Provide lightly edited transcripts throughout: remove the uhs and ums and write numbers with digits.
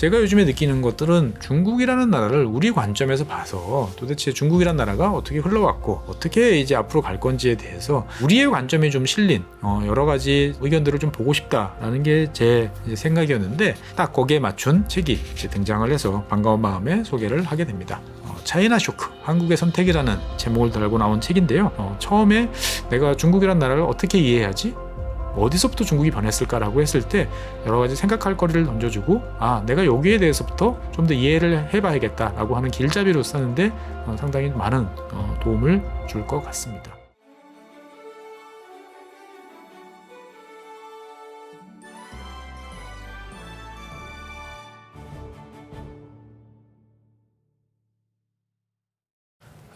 제가 요즘에 느끼는 것들은 중국이라는 나라를 우리 관점에서 봐서 도대체 중국이라는 나라가 어떻게 흘러왔고 어떻게 이제 앞으로 갈 건지에 대해서 우리의 관점이 좀 실린 여러 가지 의견들을 좀 보고 싶다라는 게 제 생각이었는데 딱 거기에 맞춘 책이 이제 등장을 해서 반가운 마음에 소개를 하게 됩니다. 차이나 쇼크, 한국의 선택이라는 제목을 달고 나온 책인데요. 처음에 내가 중국이라는 나라를 어떻게 이해해야지? 어디서부터 중국이 변했을까라고 했을 때 여러 가지 생각할 거리를 던져주고 내가 여기에 대해서부터 좀 더 이해를 해봐야겠다라고 하는 길잡이로 쓰는데 상당히 많은 도움을 줄 것 같습니다.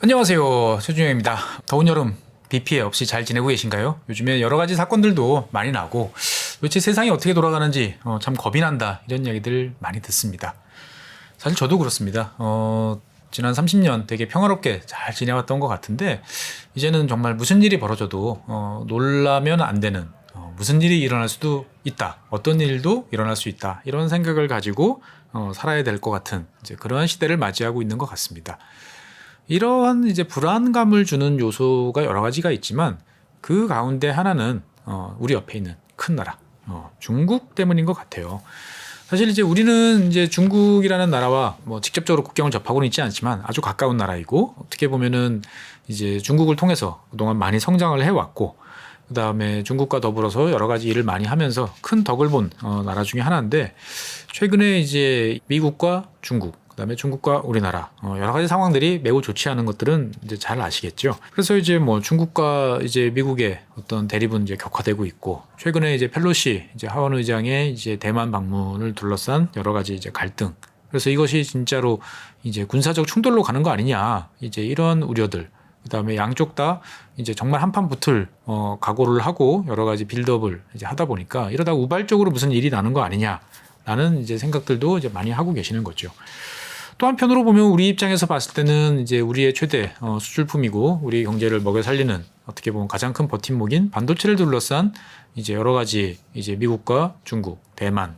안녕하세요, 최준영입니다. 더운 여름 비 피해 없이 잘 지내고 계신가요? 요즘에 여러 가지 사건들도 많이 나고 도대체 세상이 어떻게 돌아가는지 참 겁이 난다 이런 이야기들 많이 듣습니다. 사실 저도 그렇습니다. 지난 30년 되게 평화롭게 잘 지내왔던 것 같은데 이제는 정말 무슨 일이 벌어져도 놀라면 안 되는 무슨 일이 일어날 수도 있다. 어떤 일도 일어날 수 있다. 이런 생각을 가지고 살아야 될 것 같은 이제 그러한 시대를 맞이하고 있는 것 같습니다. 이러한 이제 불안감을 주는 요소가 여러 가지가 있지만 그 가운데 하나는 우리 옆에 있는 큰 나라 중국 때문인 것 같아요. 사실 이제 우리는 이제 중국이라는 나라와 뭐 직접적으로 국경을 접하고는 있지 않지만 아주 가까운 나라이고 어떻게 보면은 이제 중국을 통해서 그동안 많이 성장을 해왔고 그 다음에 중국과 더불어서 여러 가지 일을 많이 하면서 큰 덕을 본 나라 중에 하나인데 최근에 이제 미국과 중국 그다음에 중국과 우리나라 여러 가지 상황들이 매우 좋지 않은 것들은 이제 잘 아시겠죠. 그래서 이제 뭐 중국과 이제 미국의 어떤 대립은 이제 격화되고 있고 최근에 이제 펠로시 이제 하원 의장의 이제 대만 방문을 둘러싼 여러 가지 이제 갈등. 그래서 이것이 진짜로 이제 군사적 충돌로 가는 거 아니냐 이제 이런 우려들. 그다음에 양쪽 다 이제 정말 한판 붙을 각오를 하고 여러 가지 빌드업을 이제 하다 보니까 이러다 우발적으로 무슨 일이 나는 거 아니냐라는 이제 생각들도 이제 많이 하고 계시는 거죠. 또 한편으로 보면 우리 입장에서 봤을 때는 이제 우리의 최대 수출품이고 우리 경제를 먹여 살리는 어떻게 보면 가장 큰 버팀목인 반도체를 둘러싼 이제 여러 가지 이제 미국과 중국, 대만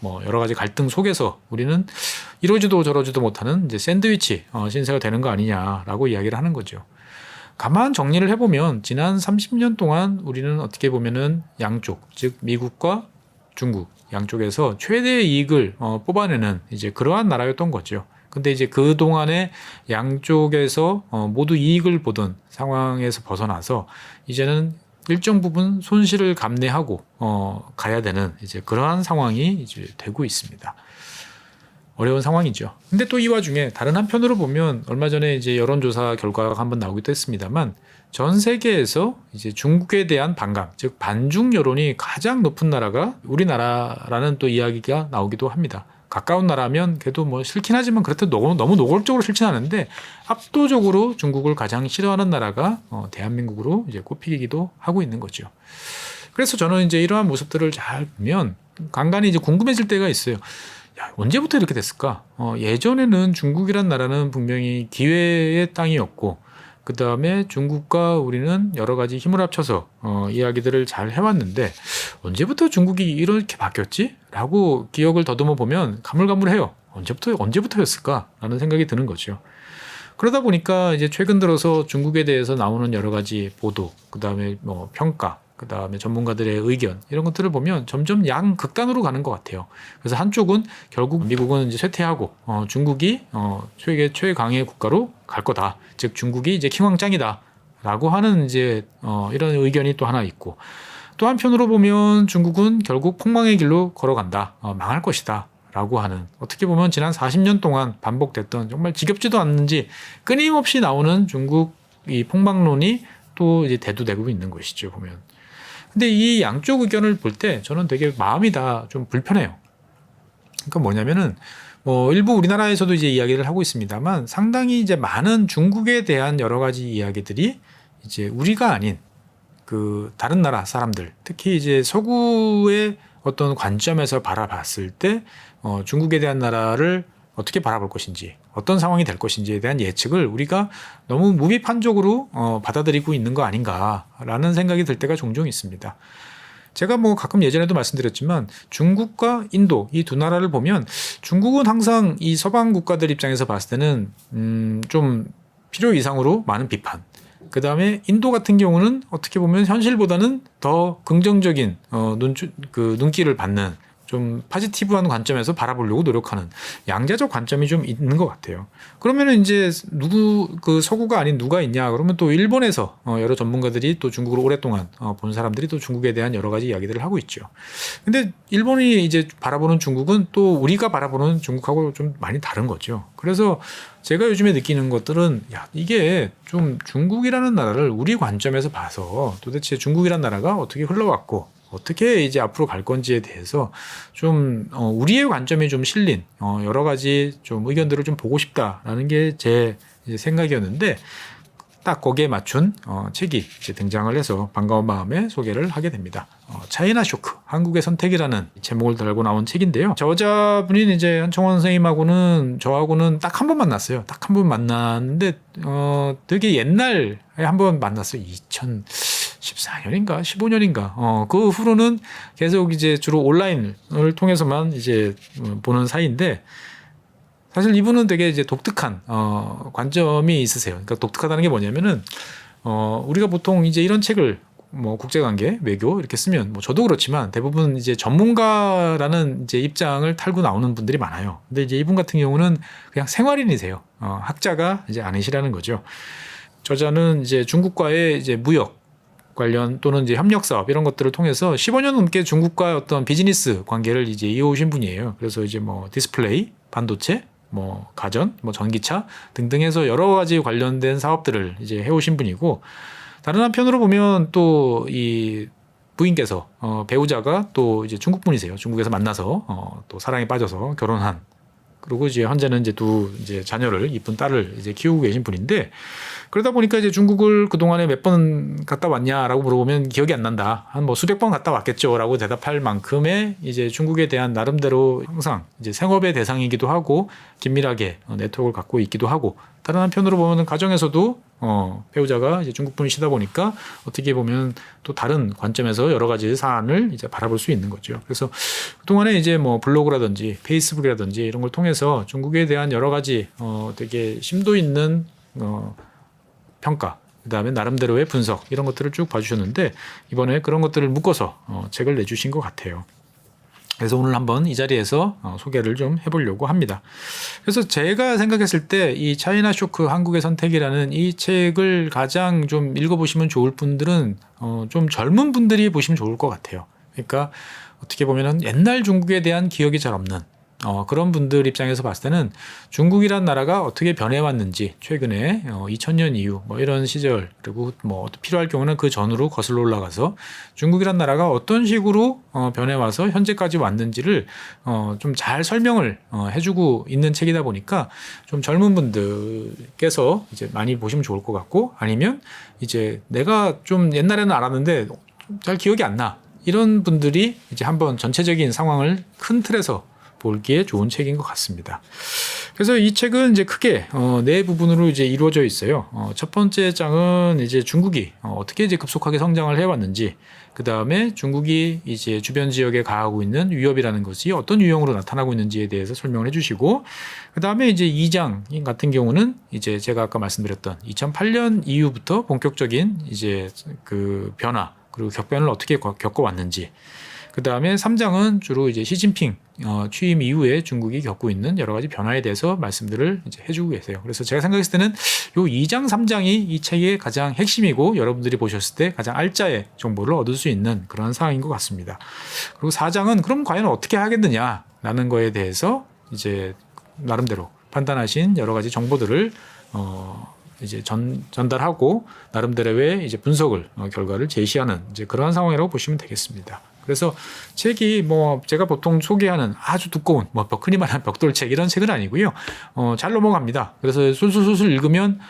뭐 여러 가지 갈등 속에서 우리는 이러지도 저러지도 못하는 이제 샌드위치 신세가 되는 거 아니냐라고 이야기를 하는 거죠. 가만 정리를 해보면 지난 30년 동안 우리는 어떻게 보면은 양쪽 즉 미국과 중국 양쪽에서 최대의 이익을 뽑아내는 이제 그러한 나라였던 거죠. 근데 이제 그 동안에 양쪽에서 모두 이익을 보던 상황에서 벗어나서 이제는 일정 부분 손실을 감내하고 가야 되는 이제 그러한 상황이 이제 되고 있습니다. 어려운 상황이죠. 근데 또 이 와중에 다른 한편으로 보면 얼마 전에 이제 여론조사 결과가 한번 나오기도 했습니다만 전 세계에서 이제 중국에 대한 반감, 즉 반중 여론이 가장 높은 나라가 우리나라라는 또 이야기가 나오기도 합니다. 가까운 나라면 그래도 뭐 싫긴 하지만 그렇다고 너무 노골적으로 싫진 않은데 압도적으로 중국을 가장 싫어하는 나라가 대한민국으로 이제 꼽히기도 하고 있는 거죠. 그래서 저는 이제 이러한 모습들을 잘 보면 간간히 이제 궁금해질 때가 있어요. 야, 언제부터 이렇게 됐을까? 예전에는 중국이란 나라는 분명히 기회의 땅이었고 그 다음에 중국과 우리는 여러 가지 힘을 합쳐서 이야기들을 잘 해왔는데 언제부터 중국이 이렇게 바뀌었지? 라고 기억을 더듬어 보면 가물가물해요. 언제부터였을까? 라는 생각이 드는 거죠. 그러다 보니까 이제 최근 들어서 중국에 대해서 나오는 여러 가지 보도, 그 다음에 뭐 평가, 그 다음에 전문가들의 의견 이런 것들을 보면 점점 양극단으로 가는 것 같아요. 그래서 한쪽은 결국 미국은 이제 쇠퇴하고 중국이 세계 최강의 국가로 갈 거다. 즉 중국이 이제 킹왕짱이다라고 하는 이제 이런 의견이 또 하나 있고 또 한편으로 보면 중국은 결국 폭망의 길로 걸어간다. 망할 것이다. 라고 하는 어떻게 보면 지난 40년 동안 반복됐던 정말 지겹지도 않는지 끊임없이 나오는 중국 이 폭망론이 또 이제 대두되고 있는 것이죠 보면. 근데 이 양쪽 의견을 볼 때 저는 되게 마음이 다 좀 불편해요. 그러니까 뭐냐면은 뭐 일부 우리나라에서도 이제 이야기를 하고 있습니다만 상당히 이제 많은 중국에 대한 여러 가지 이야기들이 이제 우리가 아닌 그 다른 나라 사람들 특히 이제 서구의 어떤 관점에서 바라봤을 때 중국에 대한 나라를 어떻게 바라볼 것인지 어떤 상황이 될 것인지에 대한 예측을 우리가 너무 무비판적으로 받아들이고 있는 거 아닌가라는 생각이 들 때가 종종 있습니다. 제가 뭐 가끔 예전에도 말씀드렸지만 중국과 인도 이 두 나라를 보면 중국은 항상 이 서방 국가들 입장에서 봤을 때는 좀 필요 이상으로 많은 비판. 그 다음에 인도 같은 경우는 어떻게 보면 현실보다는 더 긍정적인 눈길을 받는 좀 포지티브한 관점에서 바라보려고 노력하는 양자적 관점이 좀 있는 것 같아요. 그러면은 이제 서구가 아닌 누가 있냐? 그러면 또 일본에서 여러 전문가들이 또 중국을 오랫동안 본 사람들이 또 중국에 대한 여러 가지 이야기들을 하고 있죠. 근데 일본이 이제 바라보는 중국은 또 우리가 바라보는 중국하고 좀 많이 다른 거죠. 그래서 제가 요즘에 느끼는 것들은 이게 좀 중국이라는 나라를 우리 관점에서 봐서 도대체 중국이라는 나라가 어떻게 흘러왔고 어떻게 이제 앞으로 갈 건지에 대해서 좀 우리의 관점이 좀 실린 여러 가지 좀 의견들을 좀 보고 싶다라는 게 제 생각이었는데 딱 거기에 맞춘 책이 이제 등장을 해서 반가운 마음에 소개를 하게 됩니다. 차이나 쇼크, 한국의 선택이라는 제목을 달고 나온 책인데요. 저자분인 이제 한청원 선생님하고는 저하고는 딱 한 번 만났어요. 딱 한 번 만났는데 되게 옛날에 한 번 만났어요. 2014년인가 15년인가. 그 후로는 계속 이제 주로 온라인을 통해서만 이제 보는 사이인데 사실 이분은 되게 이제 독특한 관점이 있으세요. 그러니까 독특하다는 게 뭐냐면은 우리가 보통 이제 이런 책을 뭐 국제관계, 외교 이렇게 쓰면 뭐 저도 그렇지만 대부분 이제 전문가라는 이제 입장을 탈고 나오는 분들이 많아요. 근데 이제 이분 같은 경우는 그냥 생활인이세요. 학자가 이제 아니시라는 거죠. 저자는 이제 중국과의 이제 무역 관련 또는 이제 협력 사업 이런 것들을 통해서 15년 넘게 중국과 어떤 비즈니스 관계를 이제 이어오신 분이에요. 그래서 이제 뭐 디스플레이, 반도체, 뭐 가전, 뭐 전기차 등등 해서 여러 가지 관련된 사업들을 이제 해오신 분이고 다른 한편으로 보면 또 이 부인께서 배우자가 또 이제 중국 분이세요. 중국에서 만나서 또 사랑에 빠져서 결혼한 그리고 이제 현재는 이제 이제 자녀를 이쁜 딸을 이제 키우고 계신 분인데 그러다 보니까 이제 중국을 그동안에 몇 번 갔다 왔냐라고 물어보면 기억이 안 난다. 한 뭐 수백 번 갔다 왔겠죠라고 대답할 만큼의 이제 중국에 대한 나름대로 항상 이제 생업의 대상이기도 하고 긴밀하게 네트워크를 갖고 있기도 하고 다른 한편으로 보면 가정에서도 배우자가 이제 중국 분이시다 보니까 어떻게 보면 또 다른 관점에서 여러 가지 사안을 이제 바라볼 수 있는 거죠. 그래서 그동안에 이제 뭐 블로그라든지 페이스북이라든지 이런 걸 통해서 중국에 대한 여러 가지 되게 심도 있는 평가, 그다음에 나름대로의 분석 이런 것들을 쭉 봐주셨는데 이번에 그런 것들을 묶어서 책을 내주신 것 같아요. 그래서 오늘 한번 이 자리에서 소개를 좀 해보려고 합니다. 그래서 제가 생각했을 때 이 차이나 쇼크 한국의 선택이라는 이 책을 가장 좀 읽어보시면 좋을 분들은 좀 젊은 분들이 보시면 좋을 것 같아요. 그러니까 어떻게 보면은 옛날 중국에 대한 기억이 잘 없는 그런 분들 입장에서 봤을 때는 중국이란 나라가 어떻게 변해왔는지 최근에 2000년 이후 뭐 이런 시절 그리고 뭐 필요할 경우는 그 전으로 거슬러 올라가서 중국이란 나라가 어떤 식으로 변해와서 현재까지 왔는지를 좀 잘 설명을 해주고 있는 책이다 보니까 좀 젊은 분들께서 이제 많이 보시면 좋을 것 같고 아니면 이제 내가 좀 옛날에는 알았는데 잘 기억이 안 나 이런 분들이 이제 한번 전체적인 상황을 큰 틀에서 보기에 좋은 책인 것 같습니다. 그래서 이 책은 이제 크게 네 부분으로 이제 이루어져 있어요. 첫 번째 장은 이제 중국이 어떻게 이제 급속하게 성장을 해왔는지, 그 다음에 중국이 이제 주변 지역에 가하고 있는 위협이라는 것이 어떤 유형으로 나타나고 있는지에 대해서 설명을 해주시고, 그 다음에 이제 2장 같은 경우는 이제 제가 아까 말씀드렸던 2008년 이후부터 본격적인 이제 그 변화 그리고 격변을 어떻게 겪어왔는지. 그 다음에 3장은 주로 이제 시진핑 취임 이후에 중국이 겪고 있는 여러 가지 변화에 대해서 말씀들을 이제 해주고 계세요. 그래서 제가 생각했을 때는 요 2장, 3장이 이 책의 가장 핵심이고 여러분들이 보셨을 때 가장 알짜의 정보를 얻을 수 있는 그런 사항인 것 같습니다. 그리고 4장은 그럼 과연 어떻게 하겠느냐라는 거에 대해서 이제 나름대로 판단하신 여러 가지 정보들을 이제 전달하고 나름대로의 이제 분석을 결과를 제시하는 이제 그러한 상황이라고 보시면 되겠습니다. 그래서 책이 뭐 제가 보통 소개하는 아주 두꺼운 뭐 흔히말하는 벽돌책 이런 책은 아니고요. 잘 넘어갑니다. 그래서 술술술술 읽으면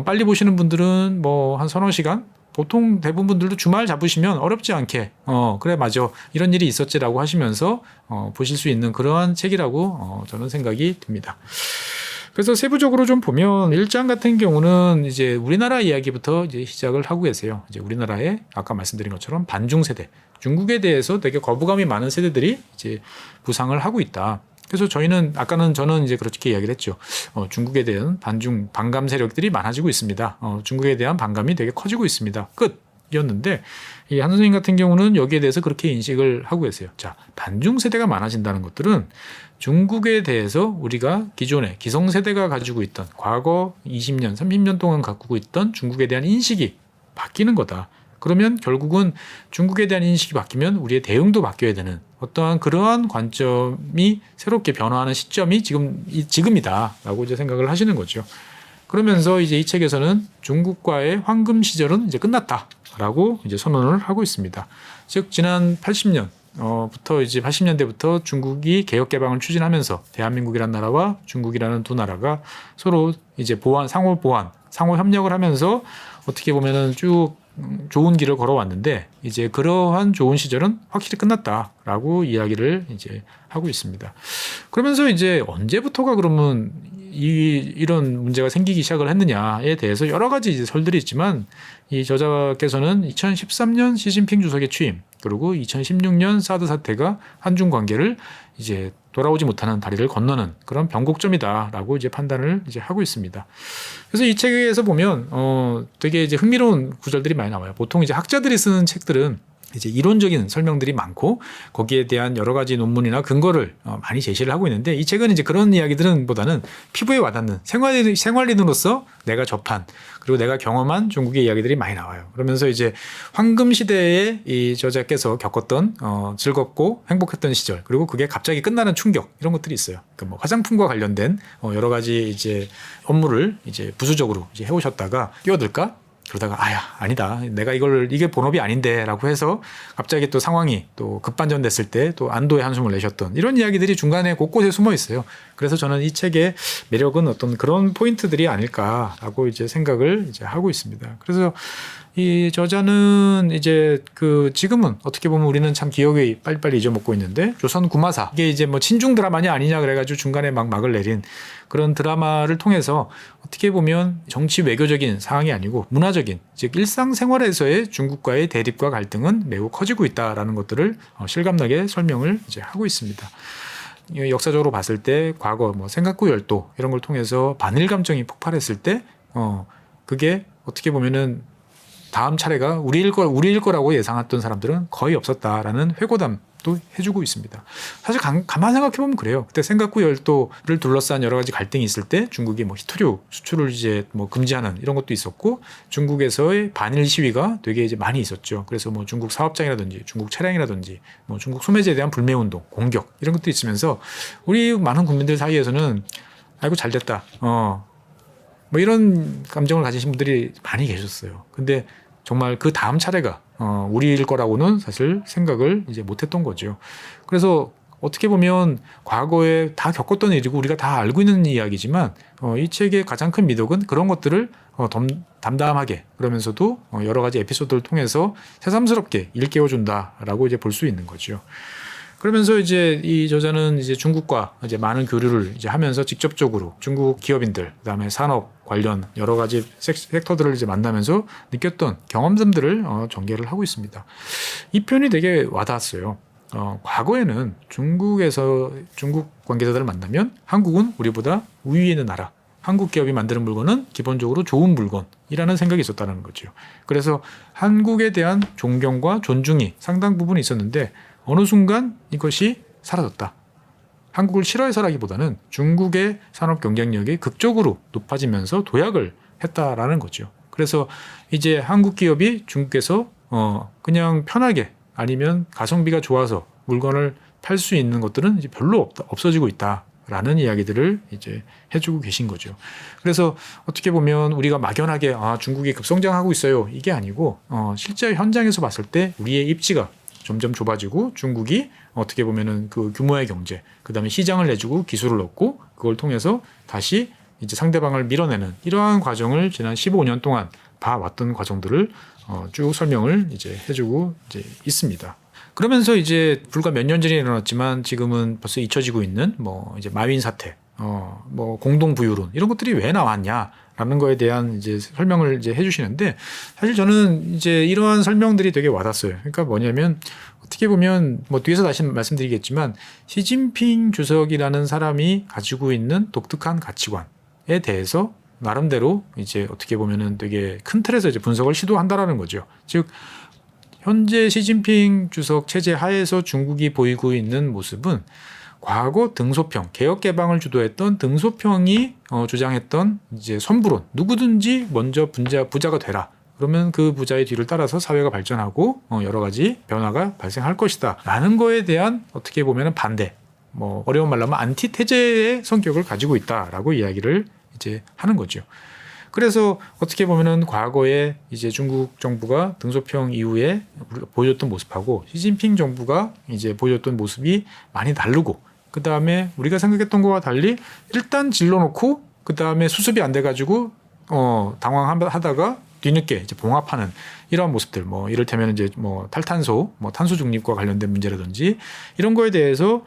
빨리 보시는 분들은 뭐 한 서너 시간 보통 대부분 분들도 주말 잡으시면 어렵지 않게 그래 맞아 이런 일이 있었지라고 하시면서 보실 수 있는 그러한 책이라고 저는 생각이 듭니다. 그래서 세부적으로 좀 보면 1장 같은 경우는 이제 우리나라 이야기부터 이제 시작을 하고 계세요. 이제 우리나라의 아까 말씀드린 것처럼 반중 세대, 중국에 대해서 되게 거부감이 많은 세대들이 이제 부상을 하고 있다. 그래서 저는 이제 그렇게 이야기를 했죠. 중국에 대한 반감 세력들이 많아지고 있습니다. 중국에 대한 반감이 되게 커지고 있습니다. 끝이었는데 이 한 선생님 같은 경우는 여기에 대해서 그렇게 인식을 하고 계세요. 자, 반중 세대가 많아진다는 것들은 중국에 대해서 우리가 기존에 기성세대가 가지고 있던 과거 20년, 30년 동안 갖고 있던 중국에 대한 인식이 바뀌는 거다. 그러면 결국은 중국에 대한 인식이 바뀌면 우리의 대응도 바뀌어야 되는 어떠한 그러한 관점이 새롭게 변화하는 시점이 지금이다라고 이제 생각을 하시는 거죠. 그러면서 이제 이 책에서는 중국과의 황금 시절은 이제 끝났다라고 이제 선언을 하고 있습니다. 즉 지난 80년 부터 이제 80년대부터 중국이 개혁 개방을 추진하면서 대한민국이라는 나라와 중국이라는 두 나라가 서로 이제 상호 협력을 하면서 어떻게 보면은 쭉 좋은 길을 걸어왔는데 이제 그러한 좋은 시절은 확실히 끝났다라고 이야기를 이제 하고 있습니다. 그러면서 이제 언제부터가 그러면 이런 문제가 생기기 시작을 했느냐에 대해서 여러 가지 이제 설들이 있지만 이 저자께서는 2013년 시진핑 주석의 취임 그리고 2016년 사드 사태가 한중 관계를 이제 돌아오지 못하는 다리를 건너는 그런 변곡점이다라고 이제 판단을 이제 하고 있습니다. 그래서 이 책에서 보면 되게 이제 흥미로운 구절들이 많이 나와요. 보통 이제 학자들이 쓰는 책들은 이제 이론적인 설명들이 많고 거기에 대한 여러 가지 논문이나 근거를 많이 제시를 하고 있는데 이 책은 이제 그런 이야기들은 보다는 피부에 와닿는 생활인으로서 내가 접한 그리고 내가 경험한 중국의 이야기들이 많이 나와요. 그러면서 이제 황금 시대에 이 저자께서 겪었던 즐겁고 행복했던 시절 그리고 그게 갑자기 끝나는 충격 이런 것들이 있어요. 그러니까 뭐 화장품과 관련된 여러 가지 이제 업무를 이제 부수적으로 이제 해오셨다가 끼어들까? 그러다가 아니다. 내가 이게 본업이 아닌데라고 해서 갑자기 또 상황이 또 급반전됐을 때 또 안도의 한숨을 내셨던 이런 이야기들이 중간에 곳곳에 숨어 있어요. 그래서 저는 이 책의 매력은 어떤 그런 포인트들이 아닐까라고 이제 생각을 이제 하고 있습니다. 그래서 이 저자는 이제 지금은 어떻게 보면 우리는 참 기억이 빨리빨리 잊어먹고 있는데 조선 구마사 이게 이제 뭐 친중 드라마냐 아니냐 그래가지고 중간에 막 막을 내린 그런 드라마를 통해서 어떻게 보면 정치 외교적인 상황이 아니고 문화적인 즉 일상생활에서의 중국과의 대립과 갈등은 매우 커지고 있다라는 것들을 실감나게 설명을 이제 하고 있습니다. 역사적으로 봤을 때 과거 뭐 생각구 열도 이런 걸 통해서 반일 감정이 폭발했을 때 그게 어떻게 보면은 다음 차례가 우리일 거라고 예상했던 사람들은 거의 없었다라는 회고담도 해주고 있습니다. 사실 가만 생각해보면 그래요. 그때 생각구 열도를 둘러싼 여러 가지 갈등이 있을 때 중국이 뭐 히토류 수출을 이제 뭐 금지하는 이런 것도 있었고 중국에서의 반일 시위가 되게 이제 많이 있었죠. 그래서 뭐 중국 사업장이라든지 중국 차량이라든지 뭐 중국 소매제에 대한 불매운동, 공격 이런 것도 있으면서 우리 많은 국민들 사이에서는 아이고 잘 됐다. 뭐 이런 감정을 가지신 분들이 많이 계셨어요. 근데 정말 그 다음 차례가 우리일 거라고는 사실 생각을 이제 못했던 거죠. 그래서 어떻게 보면 과거에 다 겪었던 일이고 우리가 다 알고 있는 이야기지만 이 책의 가장 큰 미덕은 그런 것들을 담담하게 그러면서도 여러 가지 에피소드를 통해서 새삼스럽게 일깨워준다라고 이제 볼 수 있는 거죠. 그러면서 이제 이 저자는 이제 중국과 이제 많은 교류를 이제 하면서 직접적으로 중국 기업인들, 그다음에 산업 관련 여러 가지 섹터들을 이제 만나면서 느꼈던 경험담들을 전개를 하고 있습니다. 이 표현이 되게 와닿았어요. 과거에는 중국 관계자들을 만나면 한국은 우리보다 우위에 있는 나라, 한국 기업이 만드는 물건은 기본적으로 좋은 물건이라는 생각이 있었다는 거죠. 그래서 한국에 대한 존경과 존중이 상당 부분 있었는데 어느 순간 이것이 사라졌다. 한국을 싫어해서라기보다는 중국의 산업 경쟁력이 극적으로 높아지면서 도약을 했다라는 거죠. 그래서 이제 한국 기업이 중국에서 그냥 편하게 아니면 가성비가 좋아서 물건을 팔 수 있는 것들은 이제 별로 없어지고 있다라는 이야기들을 이제 해주고 계신 거죠. 그래서 어떻게 보면 우리가 막연하게 중국이 급성장하고 있어요. 이게 아니고 실제 현장에서 봤을 때 우리의 입지가 점점 좁아지고 중국이 어떻게 보면은 그 규모의 경제, 그 다음에 시장을 내주고 기술을 얻고 그걸 통해서 다시 이제 상대방을 밀어내는 이러한 과정을 지난 15년 동안 봐왔던 과정들을 쭉 설명을 이제 해주고 이제 있습니다. 그러면서 이제 불과 몇 년 전에 일어났지만 지금은 벌써 잊혀지고 있는 뭐 이제 마윈 사태, 뭐 공동 부유론 이런 것들이 왜 나왔냐라는 거에 대한 이제 설명을 이제 해주시는데 사실 저는 이제 이러한 설명들이 되게 와닿았어요. 그러니까 뭐냐면 어떻게 보면 뭐 뒤에서 다시 말씀드리겠지만 시진핑 주석이라는 사람이 가지고 있는 독특한 가치관에 대해서 나름대로 이제 어떻게 보면은 되게 큰 틀에서 이제 분석을 시도한다라는 거죠. 즉 현재 시진핑 주석 체제 하에서 중국이 보이고 있는 모습은 과거 등소평, 개혁 개방을 주도했던 등소평이 주장했던 이제 선부론, 누구든지 먼저 부자가 되라. 그러면 그 부자의 뒤를 따라서 사회가 발전하고 여러 가지 변화가 발생할 것이다. 라는 거에 대한 어떻게 보면 반대, 뭐 어려운 말로 하면 안티테제의 성격을 가지고 있다라고 이야기를 이제 하는 거죠. 그래서 어떻게 보면은 과거에 이제 중국 정부가 등소평 이후에 보여줬던 모습하고 시진핑 정부가 이제 보여줬던 모습이 많이 다르고 그 다음에 우리가 생각했던 거와 달리 일단 질러놓고 그 다음에 수습이 안 돼가지고 당황하다가 뒤늦게 이제 봉합하는 이러한 모습들, 뭐 이를테면 이제 뭐 탈탄소, 뭐 탄소 중립과 관련된 문제라든지 이런 거에 대해서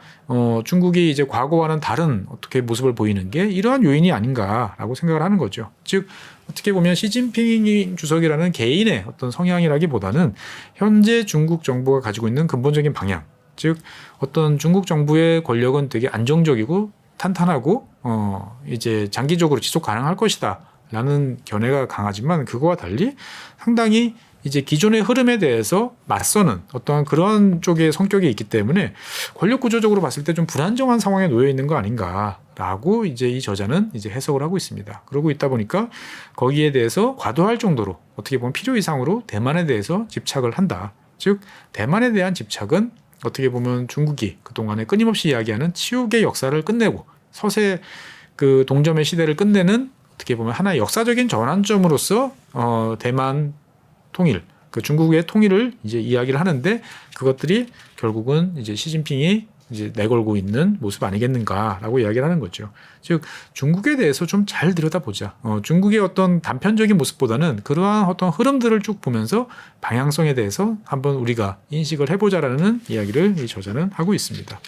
중국이 이제 과거와는 다른 어떻게 모습을 보이는 게 이러한 요인이 아닌가라고 생각을 하는 거죠. 즉 어떻게 보면 시진핑 주석이라는 개인의 어떤 성향이라기보다는 현재 중국 정부가 가지고 있는 근본적인 방향, 즉 어떤 중국 정부의 권력은 되게 안정적이고 탄탄하고 이제 장기적으로 지속 가능할 것이다. 라는 견해가 강하지만 그거와 달리 상당히 이제 기존의 흐름에 대해서 맞서는 어떠한 그런 쪽의 성격이 있기 때문에 권력 구조적으로 봤을 때 좀 불안정한 상황에 놓여 있는 거 아닌가라고 이제 이 저자는 이제 해석을 하고 있습니다. 그러고 있다 보니까 거기에 대해서 과도할 정도로 어떻게 보면 필요 이상으로 대만에 대해서 집착을 한다. 즉 대만에 대한 집착은 어떻게 보면 중국이 그동안에 끊임없이 이야기하는 치욕의 역사를 끝내고 서세 그 동점의 시대를 끝내는 어떻게 보면 하나의 역사적인 전환점으로서 대만 통일, 그 중국의 통일을 이제 이야기를 하는데 그것들이 결국은 이제 시진핑이 이제 내걸고 있는 모습 아니겠는가라고 이야기를 하는 거죠. 즉 중국에 대해서 좀 잘 들여다보자. 중국의 어떤 단편적인 모습보다는 그러한 어떤 흐름들을 쭉 보면서 방향성에 대해서 한번 우리가 인식을 해보자라는 이야기를 이 저자는 하고 있습니다.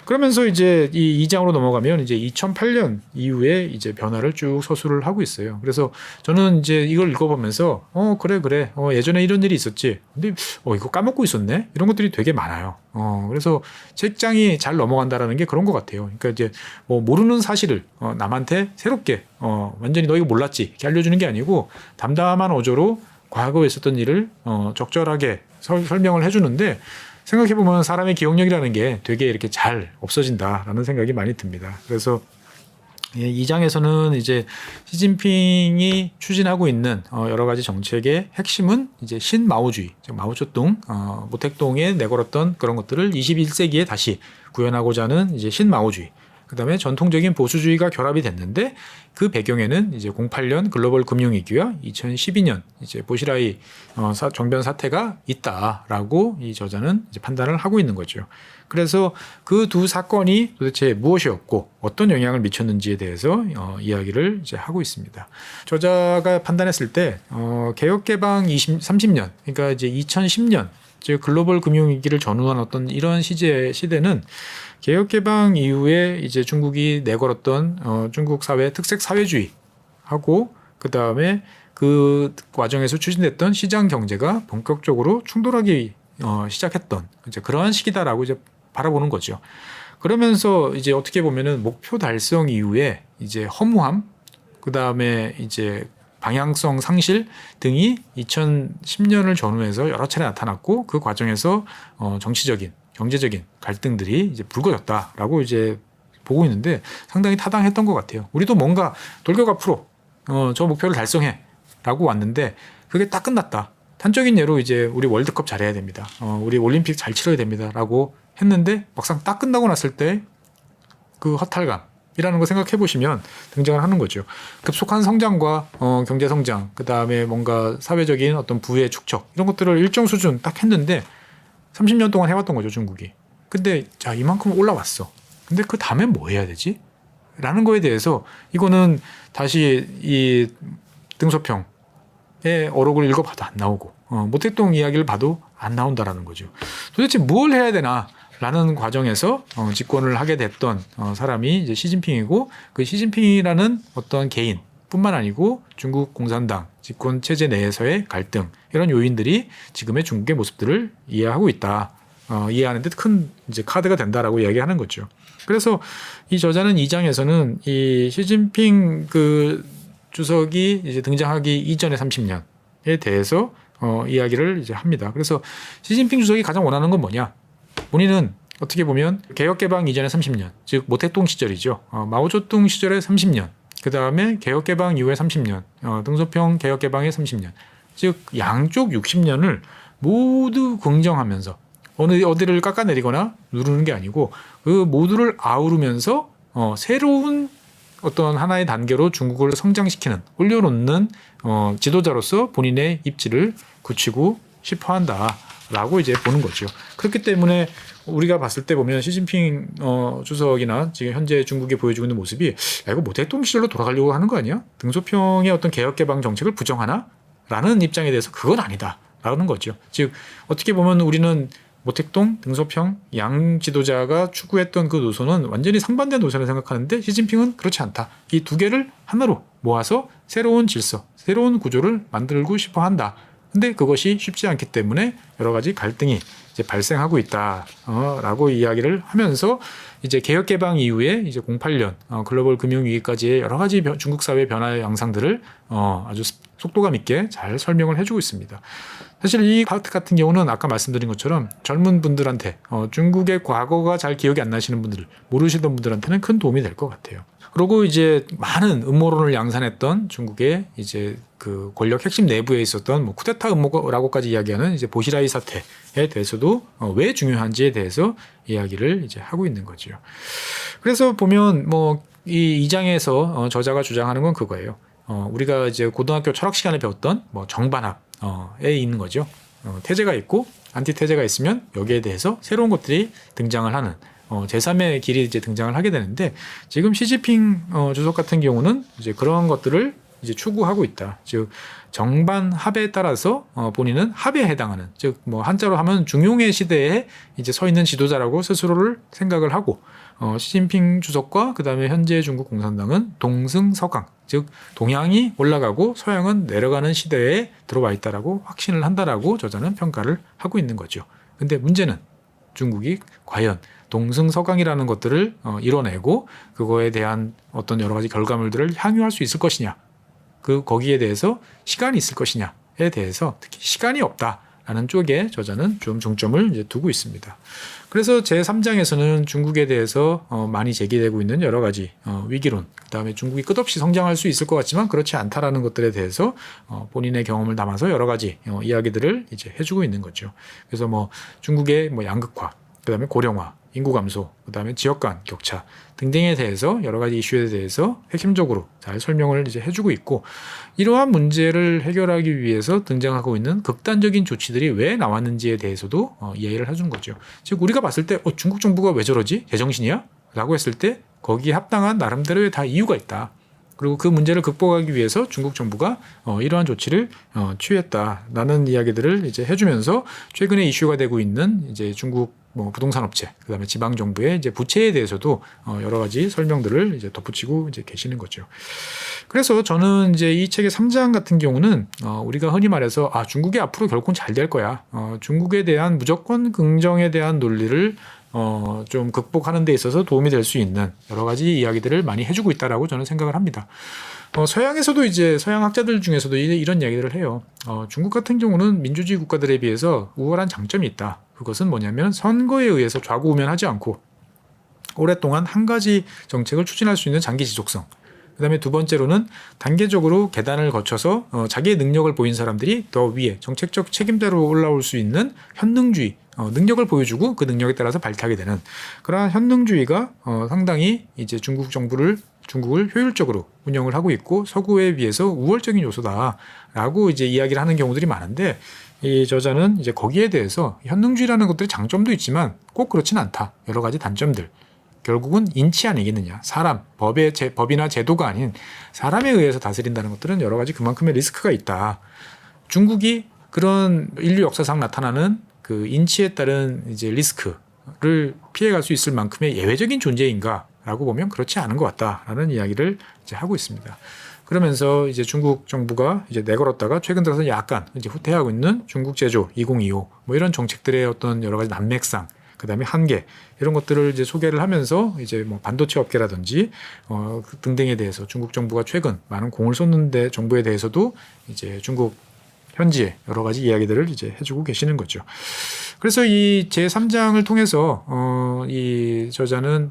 그러면서 이제 이 2장으로 넘어가면 이제 2008년 이후에 이제 변화를 쭉 서술을 하고 있어요. 그래서 저는 이제 이걸 읽어보면서 그래 예전에 이런 일이 있었지. 근데 이거 까먹고 있었네. 이런 것들이 되게 많아요. 그래서 책장이 잘 넘어간다라는 게 그런 것 같아요. 그러니까 이제 뭐 모르는 사실을 남한테 새롭게 완전히 너 이거 몰랐지 이렇게 알려주는 게 아니고 담담한 어조로 과거에 있었던 일을 적절하게 설명을 해주는데. 생각해보면 사람의 기억력이라는 게 되게 이렇게 잘 없어진다라는 생각이 많이 듭니다. 그래서 이 장에서는 이제 시진핑이 추진하고 있는 여러 가지 정책의 핵심은 이제 신마오주의, 즉 마오쩌둥, 모택동에 내걸었던 그런 것들을 21세기에 다시 구현하고자 하는 이제 신마오주의. 그다음에 전통적인 보수주의가 결합이 됐는데 그 배경에는 이제 08년 글로벌 금융위기와 2012년 이제 보시라이 정변 사태가 있다라고 이 저자는 이제 판단을 하고 있는 거죠. 그래서 그 두 사건이 도대체 무엇이었고 어떤 영향을 미쳤는지에 대해서 이야기를 이제 하고 있습니다. 저자가 판단했을 때 개혁 개방 30년, 그러니까 이제 2010년 즉 글로벌 금융위기를 전후한 어떤 이런 시대는 개혁 개방 이후에 이제 중국이 내걸었던 중국 사회 특색 사회주의하고 그 다음에 그 과정에서 추진됐던 시장 경제가 본격적으로 충돌하기 시작했던 이제 그러한 시기다라고 이제 바라보는 거죠. 그러면서 이제 어떻게 보면은 목표 달성 이후에 이제 허무함, 그 다음에 이제 방향성 상실 등이 2010년을 전후해서 여러 차례 나타났고 그 과정에서 정치적인, 경제적인 갈등들이 이제 불거졌다라고 이제 보고 있는데 상당히 타당했던 것 같아요. 우리도 뭔가 돌격 앞으로 저 목표를 달성해라고 왔는데 그게 딱 끝났다. 단적인 예로 이제 우리 월드컵 잘해야 됩니다. 우리 올림픽 잘 치러야 됩니다라고 했는데 막상 딱 끝나고 났을 때 그 허탈감이라는 거 생각해 보시면 등장을 하는 거죠. 급속한 성장과 경제 성장, 그 다음에 뭔가 사회적인 어떤 부의 축적 이런 것들을 일정 수준 딱 했는데 30년 동안 해왔던 거죠, 중국이. 근데 자 이만큼 올라왔어. 근데 그 다음엔 뭐 해야 되지? 라는 거에 대해서 이거는 다시 이 등소평의 어록을 읽어봐도 안 나오고 모택동 이야기를 봐도 안 나온다라는 거죠. 도대체 뭘 해야 되나? 라는 과정에서 집권을 하게 됐던 사람이 이제 시진핑이고, 그 시진핑이라는 어떤 개인뿐만 아니고 중국 공산당 집권 체제 내에서의 갈등, 이런 요인들이 지금의 중국의 모습들을 이해하고 있다. 이해하는데 큰 이제 카드가 된다라고 이야기하는 거죠. 그래서 이 저자는 2장에서는 이 시진핑 그 주석이 이제 등장하기 이전의 30년에 대해서 이야기를 이제 합니다. 그래서 시진핑 주석이 가장 원하는 건 뭐냐? 본인은 어떻게 보면 개혁개방 이전의 30년, 즉 모택동 시절이죠. 마오쩌둥 시절의 30년, 그 다음에 개혁개방 이후의 30년, 등소평 개혁개방의 30년, 즉 양쪽 60년을 모두 긍정하면서 어디를 깎아내리거나 누르는 게 아니고 그 모두를 아우르면서 새로운 어떤 하나의 단계로 중국을 성장시키는, 올려놓는 지도자로서 본인의 입지를 굳히고 싶어한다라고 이제 보는 거죠. 그렇기 때문에 우리가 봤을 때 보면 시진핑 주석이나 지금 현재 중국이 보여주고 있는 모습이 야, 이거 모택동 시절로 돌아가려고 하는 거 아니야? 등소평의 어떤 개혁개방 정책을 부정하나? 라는 입장에 대해서 그건 아니다 라는 거죠. 즉 어떻게 보면 우리는 모택동, 등소평, 양 지도자가 추구했던 그 노선은 완전히 상반된 노선을 생각하는데 시진핑은 그렇지 않다. 이 두 개를 하나로 모아서 새로운 질서, 새로운 구조를 만들고 싶어 한다. 근데 그것이 쉽지 않기 때문에 여러 가지 갈등이 이제 발생하고 있다라고 이야기를 하면서 이제 개혁 개방 이후에 이제 08년 글로벌 금융 위기까지의 여러 가지 중국 사회 변화의 양상들을 아주 속도감 있게 잘 설명을 해주고 있습니다. 사실 이 파트 같은 경우는 아까 말씀드린 것처럼 젊은 분들한테 중국의 과거가 잘 기억이 안 나시는 분들, 모르시던 분들한테는 큰 도움이 될 것 같아요. 그리고 이제 많은 음모론을 양산했던 중국의 이제 그 권력 핵심 내부에 있었던 뭐 쿠데타 음모라고까지 이야기하는 이제 보시라이 사태에 대해서도 왜 중요한지에 대해서 이야기를 이제 하고 있는 거죠. 그래서 보면 뭐 이 2장에서 저자가 주장하는 건 그거예요. 우리가 이제 고등학교 철학 시간에 배웠던 뭐 정반합에 있는 거죠. 태제가 있고 안티태제가 있으면 여기에 대해서 새로운 것들이 등장을 하는 제3의 길이 이제 등장을 하게 되는데 지금 시진핑 주석 같은 경우는 이제 그런 것들을 이제 추구하고 있다. 즉 정반합에 따라서 본인은 합에 해당하는, 즉 뭐 한자로 하면 중용의 시대에 이제 서 있는 지도자라고 스스로를 생각을 하고 시진핑 주석과 그다음에 현재 중국 공산당은 동승서강, 즉 동양이 올라가고 서양은 내려가는 시대에 들어와 있다라고 확신을 한다라고 저자는 평가를 하고 있는 거죠. 근데 문제는 중국이 과연 동승서강이라는 것들을 이뤄내고 그거에 대한 어떤 여러 가지 결과물들을 향유할 수 있을 것이냐, 거기에 대해서 시간이 있을 것이냐에 대해서 특히 시간이 없다라는 쪽에 저자는 좀 중점을 이제 두고 있습니다. 그래서 제3장에서는 중국에 대해서 많이 제기되고 있는 여러 가지 위기론, 그다음에 중국이 끝없이 성장할 수 있을 것 같지만 그렇지 않다라는 것들에 대해서 본인의 경험을 담아서 여러 가지 이야기들을 이제 해주고 있는 거죠. 그래서 뭐 중국의 뭐 양극화, 그다음에 고령화, 인구 감소, 그다음에 지역 간 격차 등등에 대해서 여러 가지 이슈에 대해서 핵심적으로 잘 설명을 이제 해주고 있고, 이러한 문제를 해결하기 위해서 등장하고 있는 극단적인 조치들이 왜 나왔는지에 대해서도 이해를 해준 거죠. 즉 우리가 봤을 때 중국 정부가 왜 저러지? 제정신이야? 라고 했을 때 거기에 합당한 나름대로의 다 이유가 있다. 그리고 그 문제를 극복하기 위해서 중국 정부가 이러한 조치를 취했다라는 이야기들을 이제 해주면서 최근에 이슈가 되고 있는 이제 중국 뭐 부동산 업체, 그다음에 지방 정부의 이제 부채에 대해서도 여러 가지 설명들을 이제 덧붙이고 이제 계시는 거죠. 그래서 저는 이제 이 책의 3장 같은 경우는 우리가 흔히 말해서 중국이 앞으로 결국은 잘 될 거야. 중국에 대한 무조건 긍정에 대한 논리를 좀 극복하는 데 있어서 도움이 될 수 있는 여러 가지 이야기들을 많이 해주고 있다라고 저는 생각을 합니다. 서양에서도 이제 서양 학자들 중에서도 이런 이야기를 해요. 중국 같은 경우는 민주주의 국가들에 비해서 우월한 장점이 있다. 그것은 뭐냐면 선거에 의해서 좌고우면하지 않고 오랫동안 한 가지 정책을 추진할 수 있는 장기 지속성. 그다음에 두 번째로는 단계적으로 계단을 거쳐서 자기의 능력을 보인 사람들이 더 위에 정책적 책임자로 올라올 수 있는 현능주의, 능력을 보여주고 그 능력에 따라서 발탁하게 되는 그러한 현능주의가 상당히 이제 중국을 효율적으로 운영을 하고 있고 서구에 비해서 우월적인 요소다라고 이제 이야기를 하는 경우들이 많은데, 이 저자는 이제 거기에 대해서 현능주의라는 것들이 장점도 있지만 꼭 그렇진 않다. 여러 가지 단점들. 결국은 인치 아니겠느냐. 사람, 법이나 제도가 아닌 사람에 의해서 다스린다는 것들은 여러 가지 그만큼의 리스크가 있다. 중국이 그런 인류 역사상 나타나는 그 인치에 따른 이제 리스크, 중국을 피해갈 수 있을 만큼의 예외적인 존재인가라고 보면 그렇지 않은 것 같다라는 이야기를 이제 하고 있습니다. 그러면서 이제 중국 정부가 이제 내걸었다가 최근 들어서 약간 이제 후퇴하고 있는 중국 제조 2025 뭐 이런 정책들의 어떤 여러 가지 난맥상, 그다음에 한계 이런 것들을 이제 소개를 하면서 이제 뭐 반도체 업계라든지 등등에 대해서 중국 정부가 최근 많은 공을 쏟는데 정부에 대해서도 이제 중국 현지의 여러 가지 이야기들을 이제 해주고 계시는 거죠. 그래서 이 제3장을 통해서 이 저자는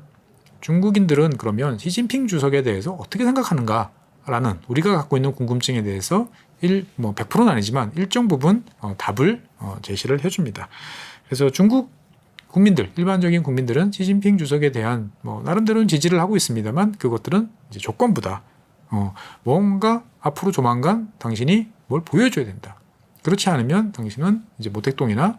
중국인들은 그러면 시진핑 주석에 대해서 어떻게 생각하는가라는 우리가 갖고 있는 궁금증에 대해서 100%는 아니지만 일정 부분 답을 제시를 해줍니다. 그래서 중국 국민들, 일반적인 국민들은 시진핑 주석에 대한 나름대로는 지지를 하고 있습니다만 그것들은 이제 조건부다. 뭔가 앞으로 조만간 당신이 뭘 보여줘야 된다. 그렇지 않으면 당신은 이제 모택동이나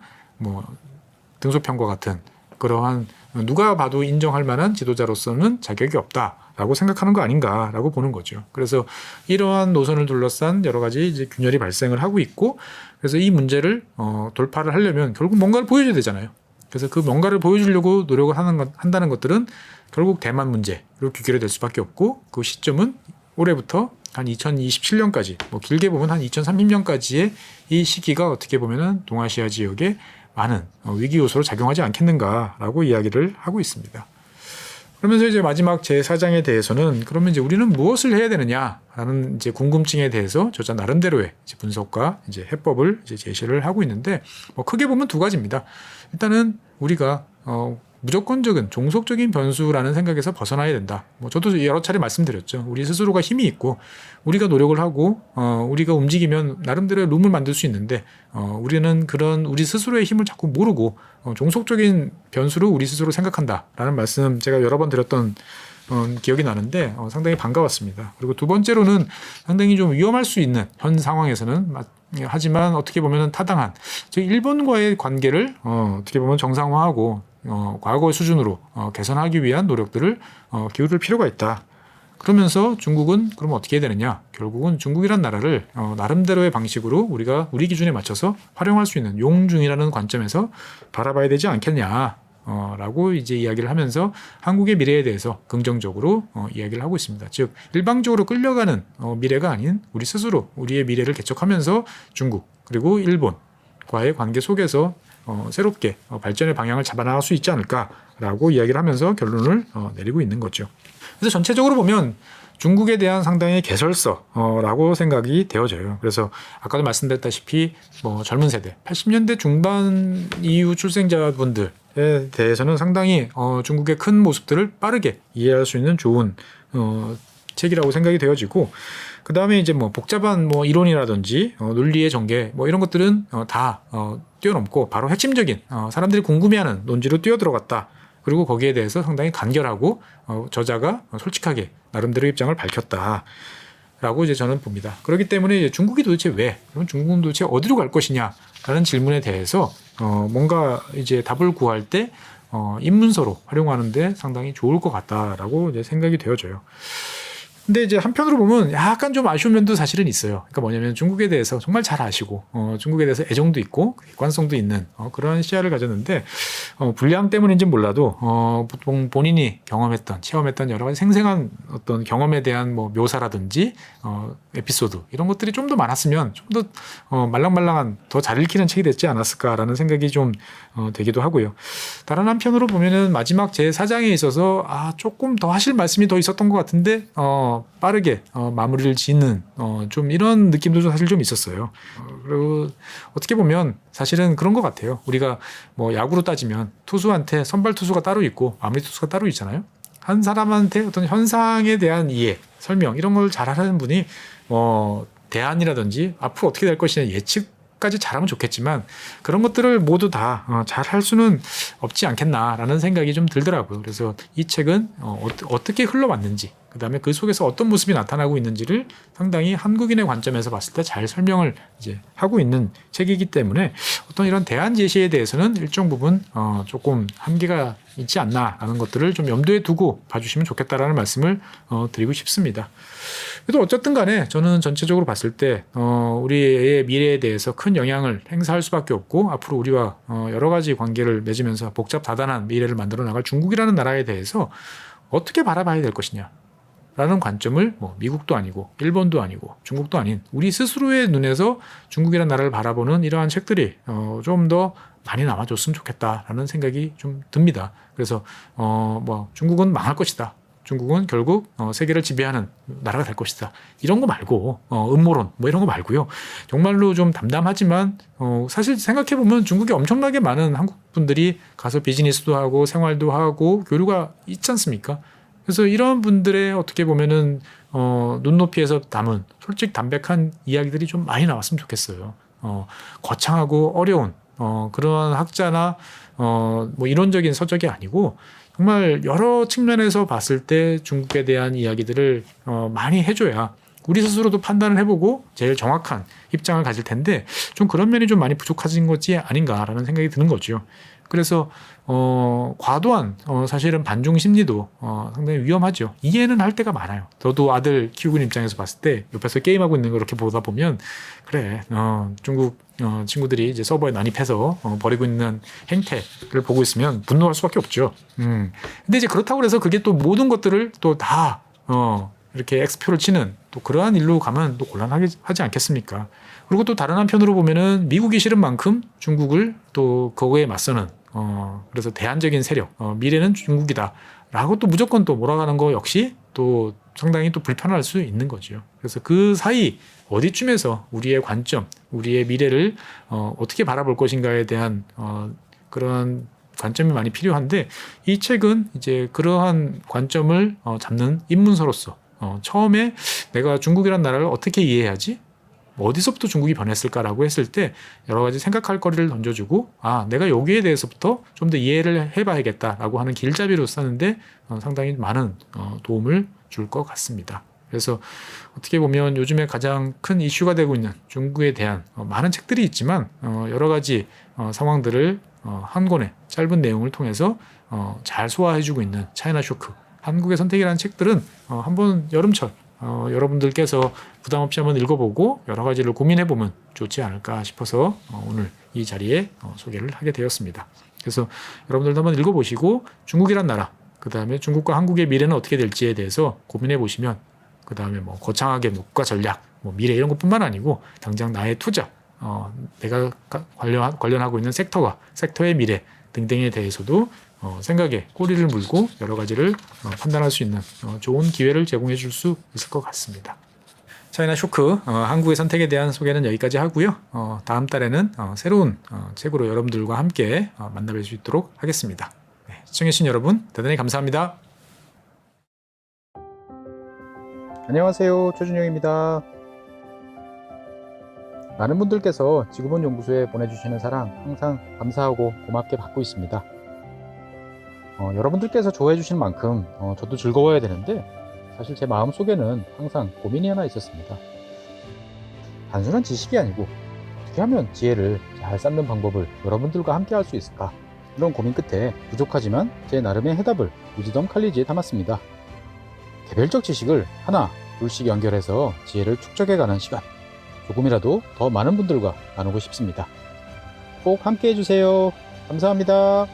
등소평과 같은 그러한 누가 봐도 인정할 만한 지도자로서는 자격이 없다라고 생각하는 거 아닌가라고 보는 거죠. 그래서 이러한 노선을 둘러싼 여러 가지 이제 균열이 발생을 하고 있고, 그래서 이 문제를 돌파를 하려면 결국 뭔가를 보여줘야 되잖아요. 그래서 그 뭔가를 보여주려고 노력을 한다는 것들은 결국 대만 문제로 귀결이 될 수밖에 없고, 그 시점은 올해부터 한 2027년까지, 길게 보면 한 2030년까지의 이 시기가 어떻게 보면은 동아시아 지역에 많은 위기 요소로 작용하지 않겠는가라고 이야기를 하고 있습니다. 그러면서 이제 마지막 제4장에 대해서는 그러면 이제 우리는 무엇을 해야 되느냐라는 이제 궁금증에 대해서 저자 나름대로의 이제 분석과 이제 해법을 이제 제시를 하고 있는데, 크게 보면 두 가지입니다. 일단은 우리가 무조건적인 종속적인 변수라는 생각에서 벗어나야 된다. 저도 여러 차례 말씀드렸죠. 우리 스스로가 힘이 있고 우리가 노력을 하고 우리가 움직이면 나름대로의 룸을 만들 수 있는데 우리는 그런 우리 스스로의 힘을 자꾸 모르고 종속적인 변수로 우리 스스로 생각한다라는 말씀 제가 여러 번 드렸던 기억이 나는데 상당히 반가웠습니다. 그리고 두 번째로는 상당히 좀 위험할 수 있는 현 상황에서는 하지만 어떻게 보면 타당한 일본과의 관계를 어떻게 보면 정상화하고 과거의 수준으로 개선하기 위한 노력들을 기울일 필요가 있다. 그러면서 중국은 그럼 어떻게 해야 되느냐? 결국은 중국이란 나라를 나름대로의 방식으로 우리가 우리 기준에 맞춰서 활용할 수 있는 용중이라는 관점에서 바라봐야 되지 않겠냐? 라고 이제 이야기를 하면서 한국의 미래에 대해서 긍정적으로 이야기를 하고 있습니다. 즉 일방적으로 끌려가는 미래가 아닌 우리 스스로 우리의 미래를 개척하면서 중국 그리고 일본과의 관계 속에서 새롭게 발전의 방향을 잡아나갈 수 있지 않을까라고 이야기를 하면서 결론을 내리고 있는 거죠. 그래서 전체적으로 보면 중국에 대한 상당히 개설서라고 생각이 되어져요. 그래서 아까도 말씀드렸다시피 젊은 세대, 80년대 중반 이후 출생자분들에 대해서는 상당히 중국의 큰 모습들을 빠르게 이해할 수 있는 좋은 책이라고 생각이 되어지고, 그 다음에 이제 복잡한 이론이라든지 논리의 전개 이런 것들은 다 뛰어넘고 바로 핵심적인 사람들이 궁금해하는 논지로 뛰어들어갔다. 그리고 거기에 대해서 상당히 간결하고 저자가 솔직하게 나름대로 입장을 밝혔다라고 이제 저는 봅니다. 그렇기 때문에 이제 중국이 도대체 왜, 그럼 중국은 도대체 어디로 갈 것이냐라는 질문에 대해서 뭔가 이제 답을 구할 때 입문서로 활용하는데 상당히 좋을 것 같다라고 이제 생각이 되어져요. 근데 이제 한편으로 보면 약간 좀 아쉬운 면도 사실은 있어요. 그러니까 뭐냐면 중국에 대해서 정말 잘 아시고 중국에 대해서 애정도 있고 객관성도 있는 그런 시야를 가졌는데 불량 때문인지는 몰라도 보통 본인이 경험했던 체험했던 여러 가지 생생한 어떤 경험에 대한 묘사라든지 에피소드 이런 것들이 좀 더 많았으면 좀 더 말랑말랑한 더 잘 읽히는 책이 됐지 않았을까라는 생각이 좀 되기도 하고요. 다른 한편으로 보면은 마지막 제4장에 있어서 조금 더 하실 말씀이 더 있었던 것 같은데 빠르게 마무리를 짓는 좀 이런 느낌도 사실 좀 있었어요. 그리고 어떻게 보면 사실은 그런 것 같아요. 우리가 야구로 따지면 투수한테 선발 투수가 따로 있고 마무리 투수가 따로 있잖아요. 한 사람한테 어떤 현상에 대한 이해, 설명 이런 걸 잘하는 분이 대안이라든지 앞으로 어떻게 될 것이냐 예측까지 잘하면 좋겠지만 그런 것들을 모두 다 잘할 수는 없지 않겠나라는 생각이 좀 들더라고요. 그래서 이 책은 어떻게 흘러왔는지 그 다음에 그 속에서 어떤 모습이 나타나고 있는지를 상당히 한국인의 관점에서 봤을 때 잘 설명을 이제 하고 있는 책이기 때문에 어떤 이런 대안 제시에 대해서는 일정 부분 조금 한계가 있지 않나라는 것들을 좀 염두에 두고 봐주시면 좋겠다라는 말씀을 드리고 싶습니다. 그래도 어쨌든 간에 저는 전체적으로 봤을 때 우리의 미래에 대해서 큰 영향을 행사할 수밖에 없고 앞으로 우리와 여러 가지 관계를 맺으면서 복잡다단한 미래를 만들어 나갈 중국이라는 나라에 대해서 어떻게 바라봐야 될 것이냐 라는 관점을 미국도 아니고 일본도 아니고 중국도 아닌 우리 스스로의 눈에서 중국이라는 나라를 바라보는 이러한 책들이 좀 더 많이 나와줬으면 좋겠다라는 생각이 좀 듭니다. 그래서 중국은 망할 것이다. 중국은 결국 세계를 지배하는 나라가 될 것이다. 이런 거 말고 음모론 이런 거 말고요. 정말로 좀 담담하지만 사실 생각해보면 중국에 엄청나게 많은 한국 분들이 가서 비즈니스도 하고 생활도 하고 교류가 있지 않습니까? 그래서 이런 분들의 어떻게 보면은 눈높이에서 담은 솔직 담백한 이야기들이 좀 많이 나왔으면 좋겠어요. 거창하고 어려운 그런 학자나 이론적인 서적이 아니고 정말 여러 측면에서 봤을 때 중국에 대한 이야기들을 많이 해줘야 우리 스스로도 판단을 해보고 제일 정확한 입장을 가질 텐데 좀 그런 면이 좀 많이 부족해진 것이 아닌가라는 생각이 드는 거죠. 그래서 과도한 사실은 반중 심리도 상당히 위험하죠. 이해는 할 때가 많아요. 저도 아들 키우고 있는 입장에서 봤을 때 옆에서 게임하고 있는 걸 이렇게 보다 보면 그래 중국 친구들이 이제 서버에 난입해서 벌이고 있는 행태를 보고 있으면 분노할 수밖에 없죠. 근데 이제 그렇다고 해서 그게 또 모든 것들을 또 다 이렇게 X표를 치는 또 그러한 일로 가면 또 곤란하게 하지 않겠습니까? 그리고 또 다른 한편으로 보면은 미국이 싫은 만큼 중국을 또 그거에 맞서는 그래서 대안적인 세력 미래는 중국이다라고 또 무조건 또 몰아가는 거 역시 또 상당히 또 불편할 수 있는 거죠. 그래서 그 사이 어디쯤에서 우리의 관점, 우리의 미래를 어떻게 바라볼 것인가에 대한 그런 관점이 많이 필요한데 이 책은 이제 그러한 관점을 잡는 입문서로서 처음에 내가 중국이란 나라를 어떻게 이해해야지? 어디서부터 중국이 변했을까라고 했을 때 여러 가지 생각할 거리를 던져주고 내가 여기에 대해서부터 좀 더 이해를 해봐야겠다라고 하는 길잡이로 쓰는데 상당히 많은 도움을 줄 것 같습니다. 그래서 어떻게 보면 요즘에 가장 큰 이슈가 되고 있는 중국에 대한 많은 책들이 있지만 여러 가지 상황들을 한 권의 짧은 내용을 통해서 잘 소화해주고 있는 차이나 쇼크, 한국의 선택이라는 책들은 한번 여름철 여러분들께서 부담 없이 한번 읽어보고 여러 가지를 고민해보면 좋지 않을까 싶어서 오늘 이 자리에 소개를 하게 되었습니다. 그래서 여러분들도 한번 읽어보시고 중국이란 나라, 그 다음에 중국과 한국의 미래는 어떻게 될지에 대해서 고민해보시면 그 다음에 거창하게 국가 전략, 미래 이런 것뿐만 아니고 당장 나의 투자, 내가 관련하고 있는 섹터의 미래 등등에 대해서도 생각에 꼬리를 물고 여러 가지를 판단할 수 있는 좋은 기회를 제공해 줄 수 있을 것 같습니다. 차이나 쇼크 한국의 선택에 대한 소개는 여기까지 하고요. 다음 달에는 새로운 책으로 여러분들과 함께 만나뵐 수 있도록 하겠습니다. 네, 시청해주신 여러분 대단히 감사합니다. 안녕하세요, 최준영입니다. 많은 분들께서 지구본 연구소에 보내주시는 사랑 항상 감사하고 고맙게 받고 있습니다. 여러분들께서 좋아해 주시는 만큼 저도 즐거워야 되는데 사실 제 마음속에는 항상 고민이 하나 있었습니다. 단순한 지식이 아니고 어떻게 하면 지혜를 잘 쌓는 방법을 여러분들과 함께 할 수 있을까, 이런 고민 끝에 부족하지만 제 나름의 해답을 위즈덤 칼리지에 담았습니다. 개별적 지식을 하나 둘씩 연결해서 지혜를 축적해가는 시간, 조금이라도 더 많은 분들과 나누고 싶습니다. 꼭 함께 해주세요. 감사합니다.